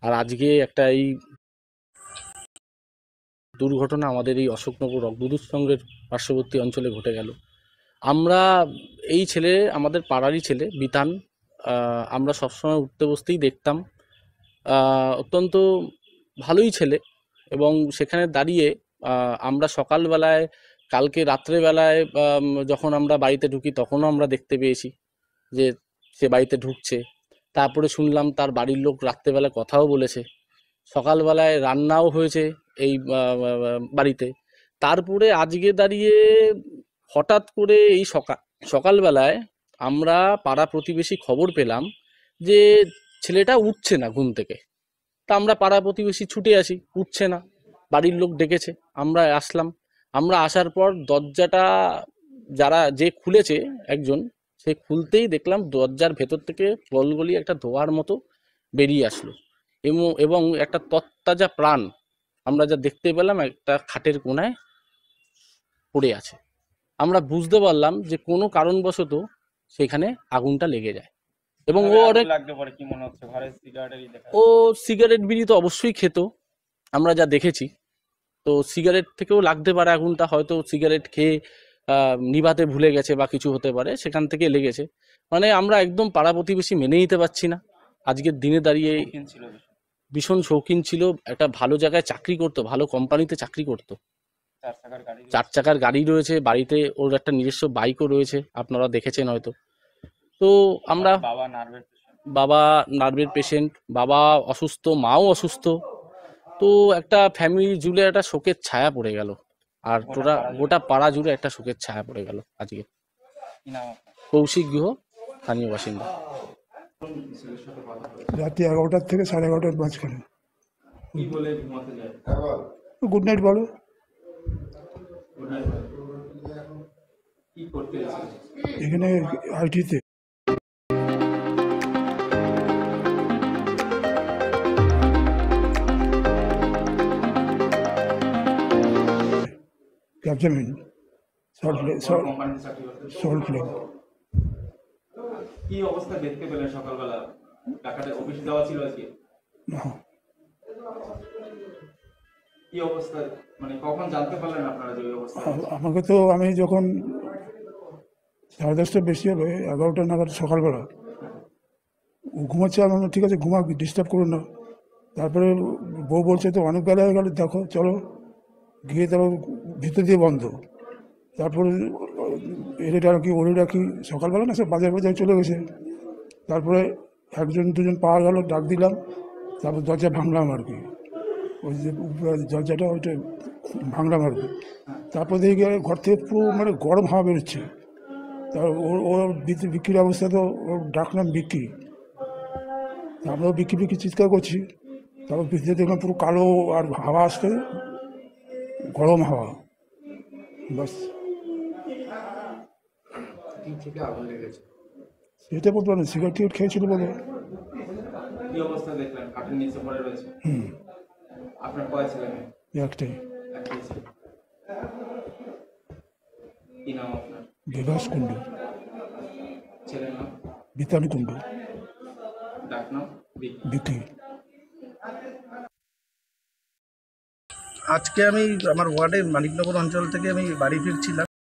আর আজকে একটা এই দুর্ঘটনা আমাদের এই অশোকনগর অগ্রদূত সংঘের পার্শ্ববর্তী অঞ্চলে ঘটে গেল। আমরা এই ছেলে আমাদের পাড়ারই ছেলে বিতান। আমরা সবসময় উঠতে বসতেই দেখতাম। অত্যন্ত ভালোই ছেলে। এবং সেখানে দাঁড়িয়ে আমরা সকালবেলায়, কালকে রাত্রেবেলায় যখন আমরা বাড়িতে ঢুকি তখনও আমরা দেখতে পেয়েছি যে সে বাড়িতে ঢুকছে। তারপরে শুনলাম তার বাড়ির লোক রাত্রেবেলা কথাও বলেছে, সকালবেলায় রান্নাও হয়েছে এই বাড়িতে। তারপরে আজকে দাঁড়িয়ে হঠাৎ করে এই সকালবেলায় আমরা পাড়া প্রতিবেশী খবর পেলাম যে ছেলেটা উঠছে না ঘুম থেকে। তা আমরা পাড়া প্রতিবেশী ছুটে আসি, উঠছে না। বাড়ির লোক ডেকেছে, আমরা আসলাম। আমরা আসার পর দরজাটা যে খুলেছে একজন, সে খুলতেই দেখলাম দরজার ভেতর থেকে গলগলি একটা ধোঁয়ার মতো বেরিয়ে আসলো। এবং একটা তত্তাজা প্রাণ আমরা যা দেখতে পেলাম, একটা খাটের কোণায় পড়ে আছে। আমরা বুঝতে পারলাম যে কোনো কারণবশত সেখানে আগুনটা লেগে যায়। এবং ও অনেক ও সিগারেট বিড়ি তো অবশ্যই খেত, আমরা যা দেখেছি। তো সিগারেট থেকেও লাগতে পারে আগুনটা, হয়তো সিগারেট খেয়ে নিভাতে ভুলে গেছে বা কিছু হতে পারে, সেখান থেকে লেগেছে। মানে আমরা একদম পাড়া প্রতিবেশী মেনে নিতে পারছি না আজকের দিনে দাঁড়িয়ে। ভীষণ শৌখিন ছিল, একটা ভালো জায়গায় চাকরি করতো, ভালো কোম্পানিতে চাকরি করতো, 4 চাকার গাড়ি রয়েছে, বাড়িতে ওর একটা নিজস্ব বাইকও রয়েছে, আপনারা দেখেছেন হয়তো। তো আমরা বাবা নার্ভের পেশেন্ট, বাবা অসুস্থ, মাও অসুস্থ। তো একটা ফ্যামিলি জুড়ে একটা শোকের ছায়া পড়ে গেল। আর গোটা পাড়া জুড়ে একটা শোকের ছায়া পড়ে গেল আজকে। কৌশিক গুহ, স্থানীয় বাসিন্দা। রাত্রি 11টার থেকে 11:30টার মাঝখানে গুড নাইট বলো। এখানে আইটিতে ক্যাপচারমেন্ট সল্ট লেক। কি অবস্থা দেখতে পেলেন সকালবেলা? টাকাটা অফিস দেওয়া ছিল আজকে? না, কি অবস্থা, মানে কখন জানতে পারলেন আপনারা যে অবস্থা? আমাকে তো আমি যখন 10:30টা বেশি হবে, 11টা নাগাদ সকালবেলা ও ঘুমাচ্ছে, আমি ঠিক আছে ঘুমা, ডিস্টার্ব করুন না। তারপরে বউ বলছে তো অনেক বেলা হয়ে গেল, দেখো চলো গিয়ে, তারপর ভিতর দিয়ে বন্ধ। তারপরে এরে ডাকি ওরে ডাকি, সকালবেলা না সব বাজার বাজার চলে গেছে। তারপরে 1-2জন পাওয়া গেল, ডাক দিলাম, তারপর দরজা ভাঙলাম আর কি। ওই যে দরজাটা ওইটা ভাঙলাম আর কি। তারপর দেখি ঘর থেকে পুরো মানে গরম হাওয়া বেরোচ্ছে। তার ওর বিক্রির অবস্থা, তো ওর ডাকলাম বিক্রি, আমরাও বিক্রি বিক্রি চিৎকার করছি। তারপর ভিতরে দেখলাম পুরো কালো, আর হাওয়া আসছে, গরম হাওয়া। বাস সেটা বলতে পারেন, সিগারেট টিগারেট খেয়েছিল বলে। কি অবস্থা দেখলেন? খাটের নিচে পড়ে রয়েছে। আপনার কয় ছেলে মেয়ে? একটাই। একটাই ছেলে। কি নাম আপনার? বিভাস কুণ্ডু। ছেলের নাম? বিতান কুণ্ডু। ডাক নাম? বিক্রি। আজকে আমি আমার ওয়ার্ডের মানিকনগর অঞ্চল থেকে আমি বাড়ি ফিরছিলাম।